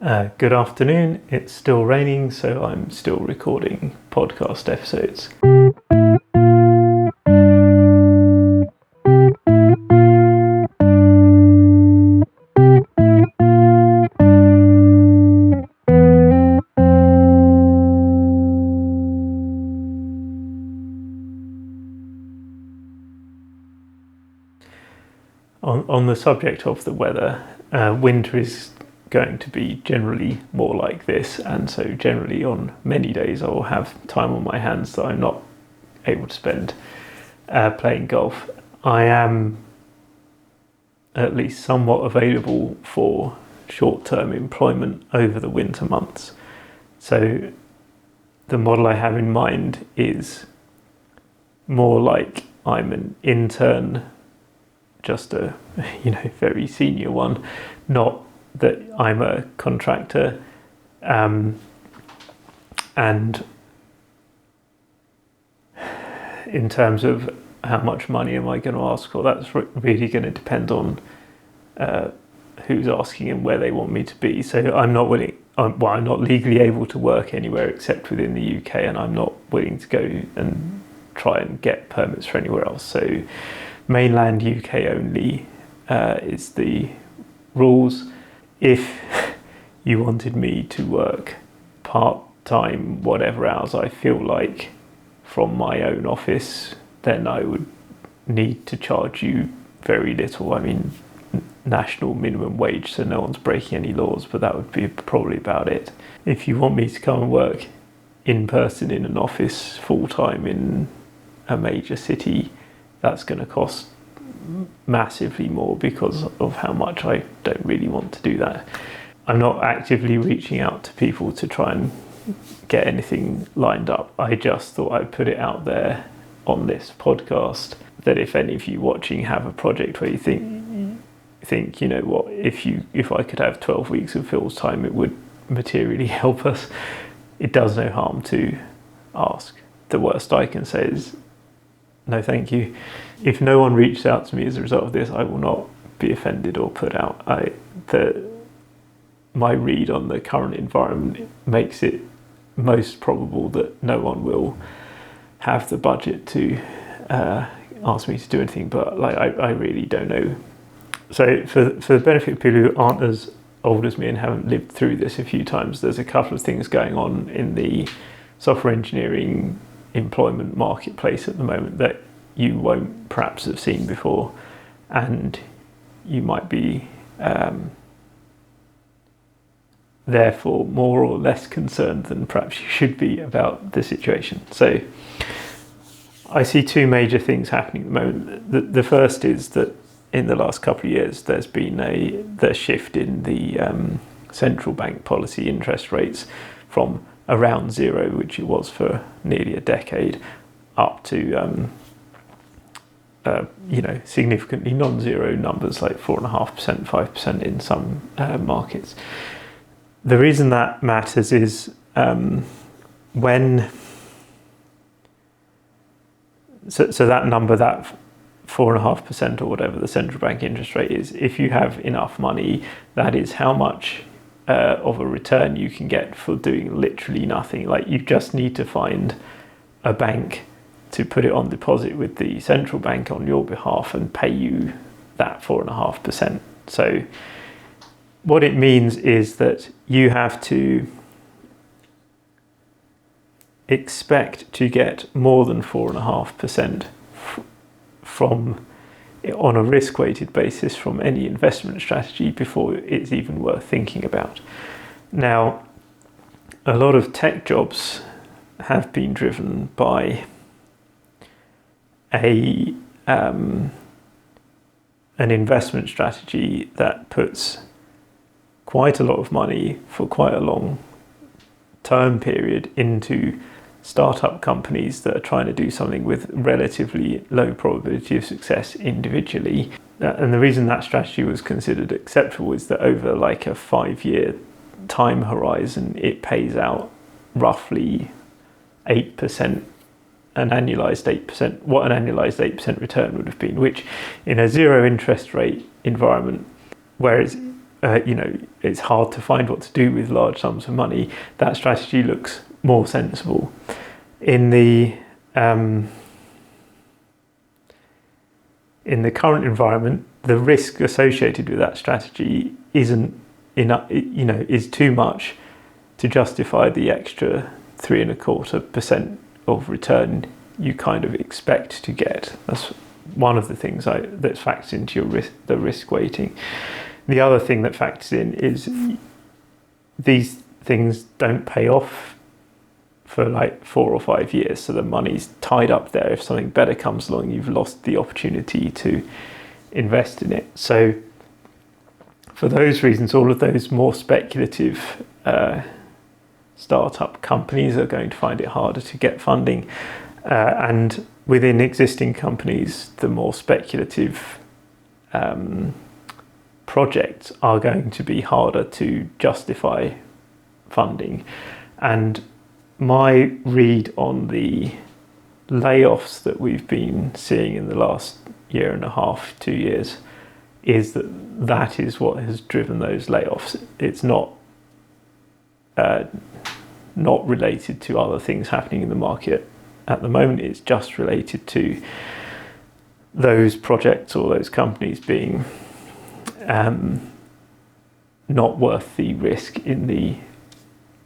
Good afternoon. It's still raining, so I'm still recording podcast episodes. On the subject of the weather, winter is going to be generally more like this, and so generally on many days I will have time on my hands that I'm not able to spend playing golf. I am at least somewhat available for short-term employment over the winter months. So the model I have in mind is more like I'm an intern, just a very senior one, not that I'm a contractor, and in terms of how much money am I going to ask for, that's really going to depend on who's asking and where they want me to be. So I'm not legally able to work anywhere except within the UK, and I'm not willing to go and try and get permits for anywhere else. So mainland UK only is the rules. If you wanted me to work part-time, whatever hours I feel like from my own office, then I would need to charge you very little. I mean, national minimum wage, so no one's breaking any laws, but that would be probably about it. If you want me to come and work in person in an office full-time in a major city, that's going to cost massively more because of how much I don't really want to do that. I'm not actively reaching out to people to try and get anything lined up. I just thought I'd put it out there on this podcast that if any of you watching have a project where you think you know what, if I could have 12 weeks of Phil's time, it would materially help us. It does no harm to ask. The worst I can say is no thank you. If no one reaches out to me as a result of this, I will not be offended or put out. My read on the current environment makes it most probable that no one will have the budget to ask me to do anything, but I really don't know. So for the benefit of people who aren't as old as me and haven't lived through this a few times, there's a couple of things going on in the software engineering employment marketplace at the moment that you won't perhaps have seen before, and you might be therefore more or less concerned than perhaps you should be about the situation. So I see two major things happening at the moment. The first is that in the last couple of years there's been the shift in the central bank policy interest rates from around zero, which it was for nearly a decade, up to significantly non-zero numbers like 4.5%, 5% in some markets. The reason that matters is when that number, that 4.5% or whatever the central bank interest rate is, if you have enough money, that is how much of a return you can get for doing literally nothing. Like, you just need to find a bank to put it on deposit with the central bank on your behalf and pay you that 4.5%. So what it means is that you have to expect to get more than 4.5% from, on a risk-weighted basis, from any investment strategy before it's even worth thinking about. Now, a lot of tech jobs have been driven by an investment strategy that puts quite a lot of money for quite a long term period into startup companies that are trying to do something with relatively low probability of success individually. And the reason that strategy was considered acceptable is that over like a 5-year time horizon, it pays out roughly 8%, an annualized 8%, what an annualized 8% return would have been, which in a zero interest rate environment, whereas it's hard to find what to do with large sums of money, that strategy looks more sensible. In the current environment, the risk associated with that strategy isn't enough, is too much to justify the extra 3.25% of return you kind of expect to get. That's one of the things that factors into the risk weighting. The other thing that factors in is these things don't pay off for like 4 or 5 years, so the money's tied up there. If something better comes along, you've lost the opportunity to invest in it. So for those reasons, all of those more speculative startup companies are going to find it harder to get funding, and within existing companies, the more speculative projects are going to be harder to justify funding. And my read on the layoffs that we've been seeing in the last 1.5 to 2 years is that is what has driven those layoffs. It's not related to other things happening in the market at the moment. It's just related to those projects or those companies being not worth the risk in the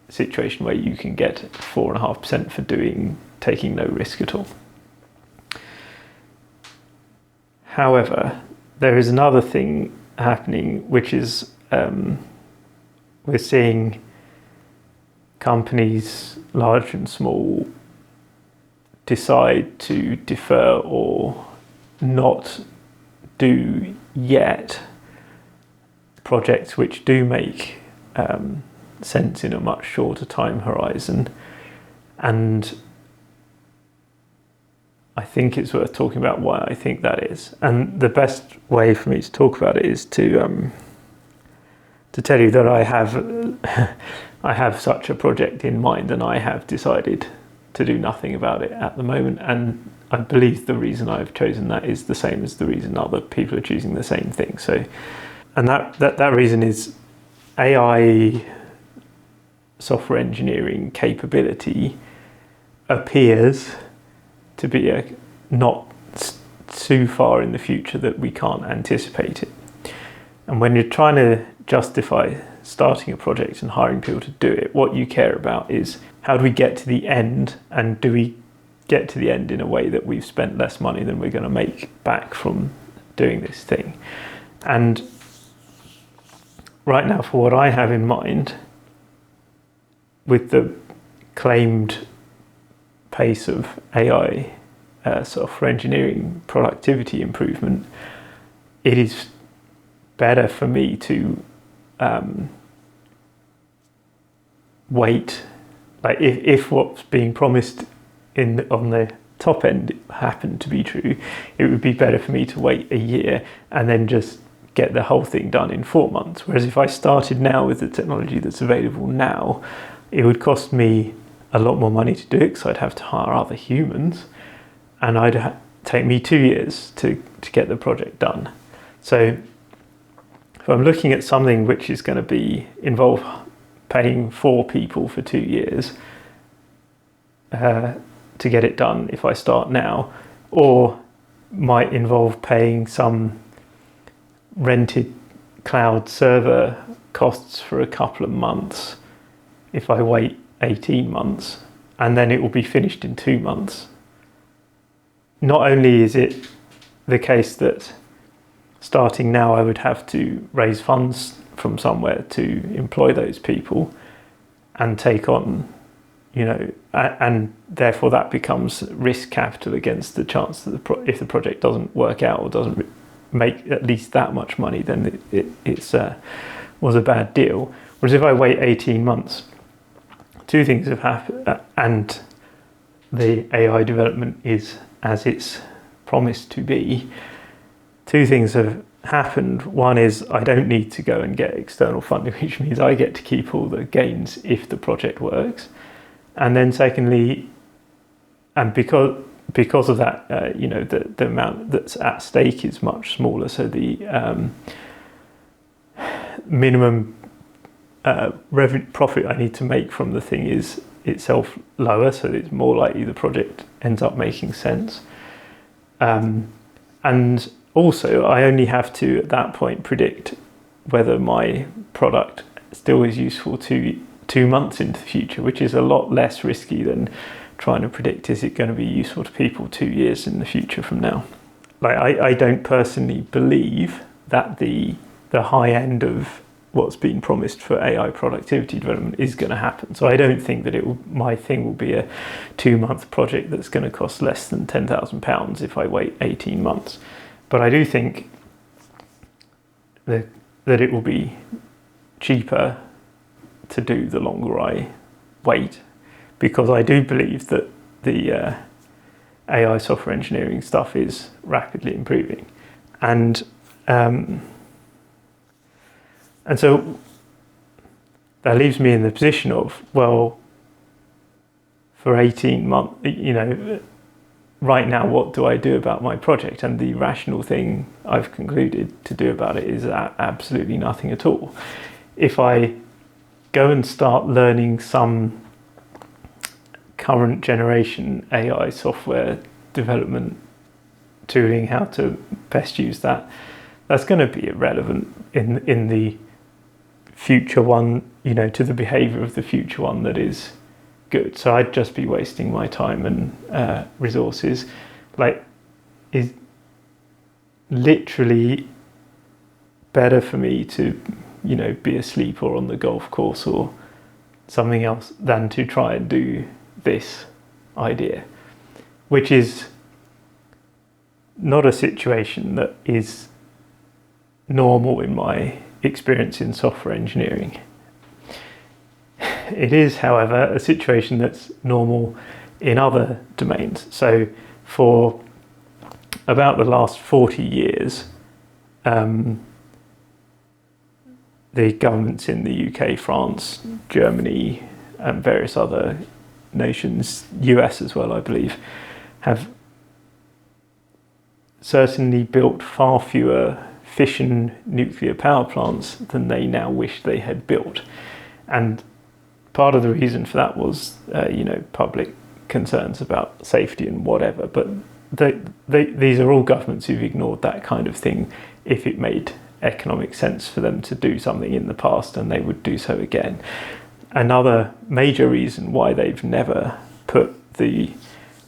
situation where you can get 4.5% for taking no risk at all. However, there is another thing happening, which is we're seeing companies, large and small, decide to defer or not do yet projects which do make sense in a much shorter time horizon. And I think it's worth talking about why I think that is. And the best way for me to talk about it is to tell you that I have such a project in mind, and I have decided to do nothing about it at the moment. And I believe the reason I've chosen that is the same as the reason other people are choosing the same thing. So, and that reason is AI software engineering capability appears to be not too far in the future that we can't anticipate it. And when you're trying to justify starting a project and hiring people to do it, what you care about is how do we get to the end, and do we get to the end in a way that we've spent less money than we're going to make back from doing this thing. And right now, for what I have in mind, with the claimed pace of AI software engineering productivity improvement, it is better for me to wait. Like if what's being promised on the top end happened to be true, it would be better for me to wait a year and then just get the whole thing done in 4 months. Whereas if I started now with the technology that's available now, it would cost me a lot more money to do it, because I'd have to hire other humans, and take me 2 years to get the project done. So if I'm looking at something which is going to involve paying 4 people for 2 years to get it done if I start now, or might involve paying some rented cloud server costs for a couple of months if I wait 18 months, and then it will be finished in 2 months. Not only is it the case that starting now I would have to raise funds from somewhere to employ those people and take on, and therefore that becomes risk capital against the chance that if the project doesn't work out or doesn't make at least that much money, then it was a bad deal. Whereas if I wait 18 months, 2 things have happened, and the AI development is as it's promised to be. 2 things have happened. One is I don't need to go and get external funding, which means I get to keep all the gains if the project works. And then secondly, and because of that, the amount that's at stake is much smaller. So minimum profit I need to make from the thing is itself lower, so it's more likely the project ends up making sense. And also, I only have to, at that point, predict whether my product still is useful 2 months into the future, which is a lot less risky than trying to predict, is it going to be useful to people 2 years in the future from now? Like, I don't personally believe that the high end of what's been promised for AI productivity development is going to happen. So I don't think that my thing will be a 2-month project that's going to cost less than £10,000 if I wait 18 months. But I do think that it will be cheaper to do the longer I wait, because I do believe that the AI software engineering stuff is rapidly improving. And so that leaves me in the position of, well, for 18 months, right now, what do I do about my project? And the rational thing I've concluded to do about it is absolutely nothing at all. If I go and start learning some current generation AI software development tooling, how to best use that, that's going to be irrelevant in the future one, to the behavior of the future one that is good. So I'd just be wasting my time and resources. Like, is literally better for me to, be asleep or on the golf course or something else than to try and do this idea, which is not a situation that is normal in my experience in software engineering. It is, however, a situation that's normal in other domains. So for about the last 40 years, the governments in the UK, France, Germany, and various other nations, US as well, I believe, have certainly built far fewer fission nuclear power plants than they now wish they had built. And part of the reason for that was, public concerns about safety and whatever. But these are all governments who've ignored that kind of thing if it made economic sense for them to do something in the past, and they would do so again. Another major reason why they've never put the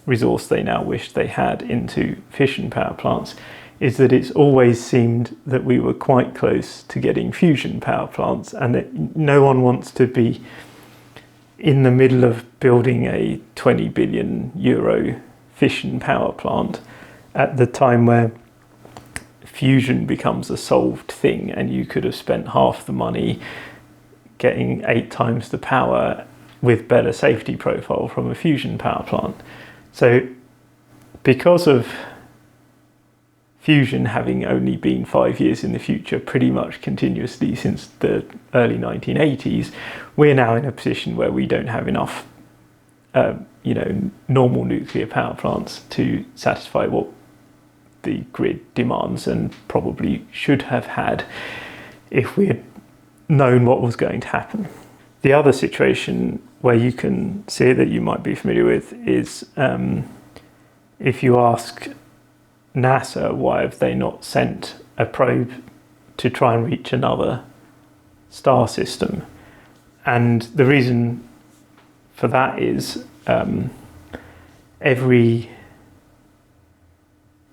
resource they now wish they had into fission power plants is that it's always seemed that we were quite close to getting fusion power plants, and that no one wants to be in the middle of building a 20 billion euro fission power plant at the time where fusion becomes a solved thing, and you could have spent half the money getting 8 times the power with better safety profile from a fusion power plant. So because of fusion having only been 5 years in the future pretty much continuously since the early 1980s, we're now in a position where we don't have enough normal nuclear power plants to satisfy what the grid demands, and probably should have had if we had known what was going to happen. The other situation where you can see that you might be familiar with is if you ask NASA why have they not sent a probe to try and reach another star system. And the reason for that is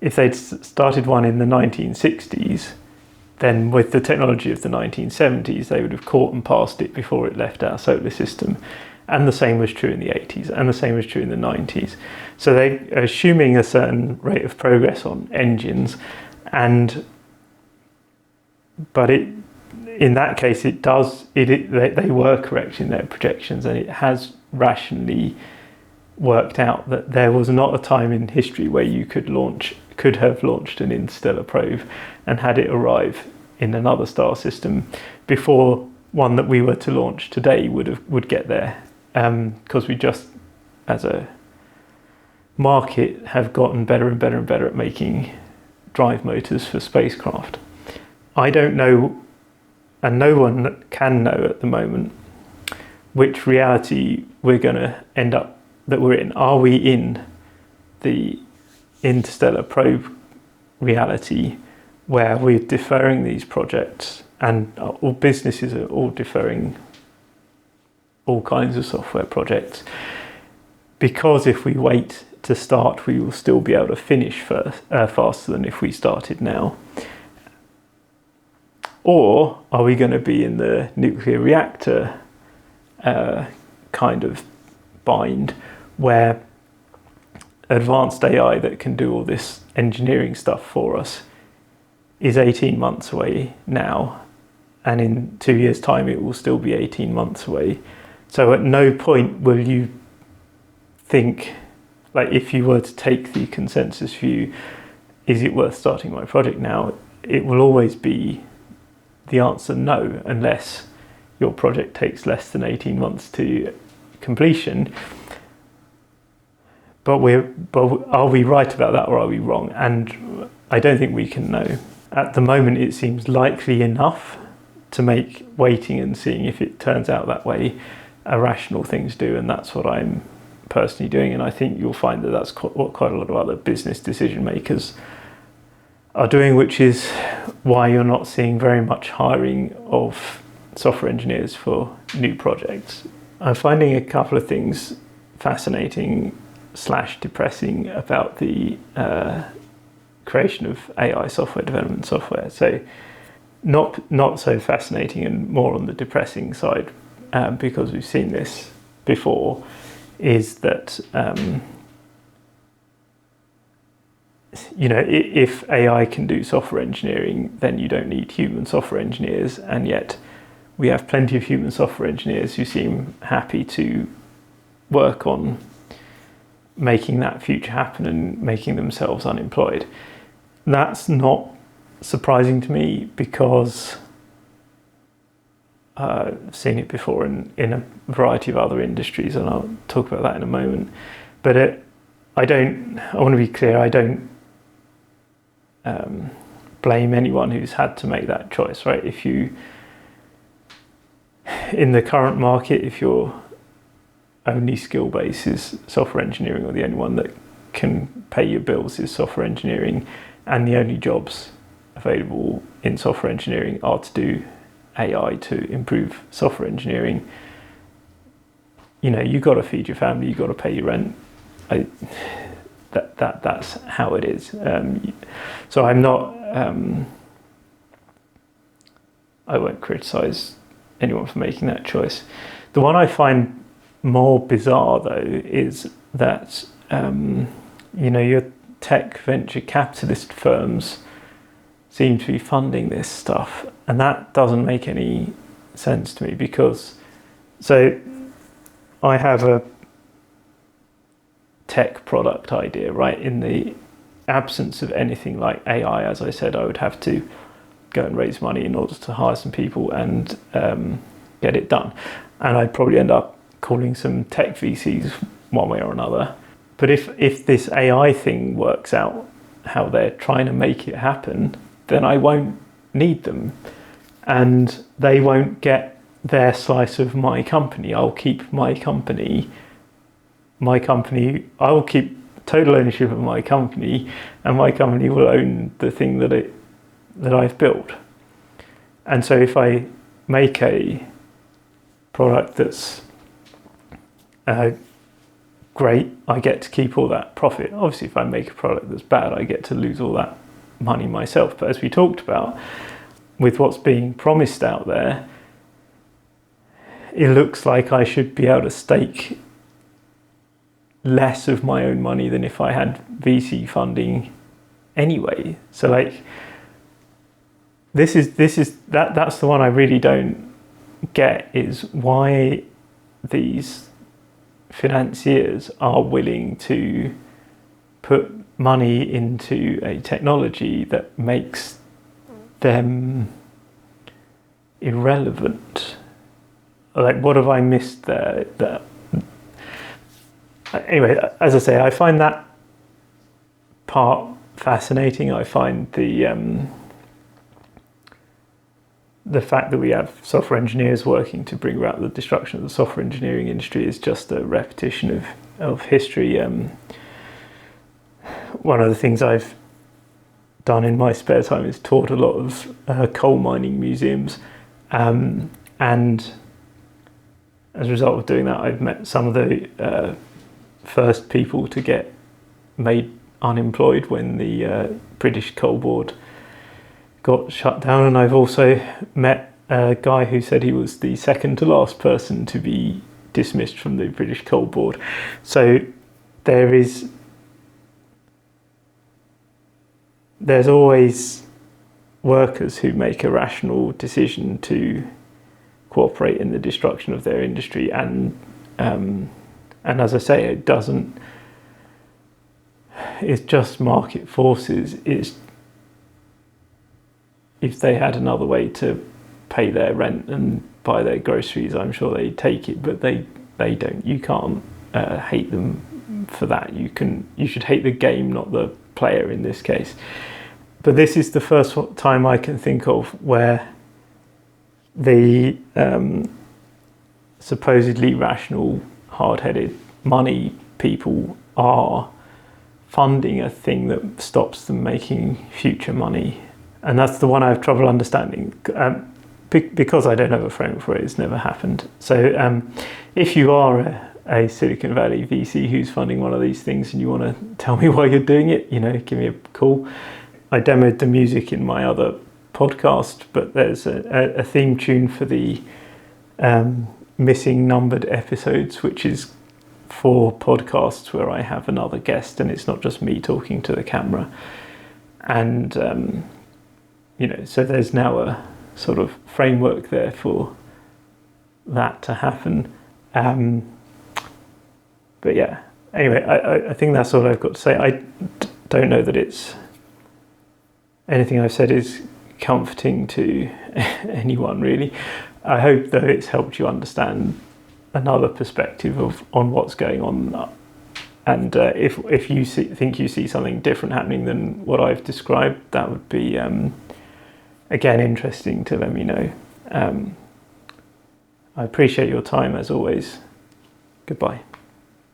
if they'd started one in the 1960s, then with the technology of the 1970s, they would have caught and passed it before it left our solar system. And the same was true in the 80s, and the same was true in the 90s. So they're assuming a certain rate of progress on engines, but in that case, they were correct in their projections, and it has rationally worked out that there was not a time in history where you could have launched an interstellar probe and had it arrive in another star system before one that we were to launch today would get there, because we just, as a market, have gotten better and better and better at making drive motors for spacecraft. I don't know and no one can know at the moment which reality we're going to end up that we're in. Are we in the interstellar probe reality where we're deferring these projects, and all businesses are all deferring all kinds of software projects, because if we wait to start, we will still be able to finish faster than if we started now? Or are we going to be in the nuclear reactor kind of bind, where advanced AI that can do all this engineering stuff for us is 18 months away now, and in 2 years' time it will still be 18 months away? So at no point will you think, like, if you were to take the consensus view, is it worth starting my project now? It will always be the answer no, unless your project takes less than 18 months to completion. But are we right about that, or are we wrong? And I don't think we can know. At the moment, it seems likely enough to make waiting and seeing if it turns out that way a rational thing to do, and that's what I'm personally doing. And I think you'll find that that's what quite a lot of other business decision makers are doing, which is why you're not seeing very much hiring of software engineers for new projects. I'm finding a couple of things fascinating / depressing about the creation of AI software, development software. So not so fascinating, and more on the depressing side, because we've seen this before, is that if AI can do software engineering, then you don't need human software engineers, and yet we have plenty of human software engineers who seem happy to work on making that future happen and making themselves unemployed. That's not surprising to me, because I've seen it before in a variety of other industries, and I'll talk about that in a moment. But I want to be clear, I don't blame anyone who's had to make that choice, right? If you, in the current market, if your only skill base is software engineering, or the only one that can pay your bills is software engineering, and the only jobs available in software engineering are to do AI to improve software engineering, you've got to feed your family, you've got to pay your rent. That's how it is. So I'm not. I won't criticize anyone for making that choice. The one I find more bizarre, though, is that your tech venture capitalist firms seem to be funding this stuff, and that doesn't make any sense to me, because I have a tech product idea, right? In the absence of anything like AI, as I said, I would have to go and raise money in order to hire some people and get it done, and I'd probably end up calling some tech VCs one way or another. But if this AI thing works out how they're trying to make it happen, then I won't need them, and they won't get their slice of my company. I'll keep my company. I will keep total ownership of my company, and my company will own the thing that I've built. And so if I make a product that's great, I get to keep all that profit. Obviously, if I make a product that's bad, I get to lose all that money myself. But as we talked about, with what's being promised out there, it looks like I should be able to stake less of my own money than if I had VC funding anyway. So that's the one I really don't get, is why these financiers are willing to put money into a technology that makes them irrelevant. Like, what have I missed there? Anyway, as I say, I find that part fascinating. I find the the fact that we have software engineers working to bring about the destruction of the software engineering industry is just a repetition of history. One of the things I've done in my spare time is taught a lot of coal mining museums, and as a result of doing that, I've met some of the first people to get made unemployed when the British Coal Board got shut down, and I've also met a guy who said he was the second to last person to be dismissed from the British Coal Board. So there's always workers who make a rational decision to cooperate in the destruction of their industry, and as I say, it's just market forces. If they had another way to pay their rent and buy their groceries, I'm sure they'd take it, but they don't. You can't hate them for that. You should hate the game, not the player in this case. But this is the first time I can think of where the supposedly rational, hard-headed money people are funding a thing that stops them making future money. And that's the one I have trouble understanding, because I don't have a framework for it. It's never happened. So if you are a Silicon Valley VC who's funding one of these things and you want to tell me why you're doing it, give me a call. I demoed the music in my other podcast, but there's a theme tune for the missing numbered episodes, which is 4 podcasts where I have another guest and it's not just me talking to the camera. And so there's now a sort of framework there for that to happen. But yeah, anyway, I think that's all I've got to say. I don't know that it's anything I've said is comforting to anyone, really. I hope, though, it's helped you understand another perspective on what's going on. And if you think you see something different happening than what I've described, that would be, again, interesting to let me know. I appreciate your time, as always. Goodbye.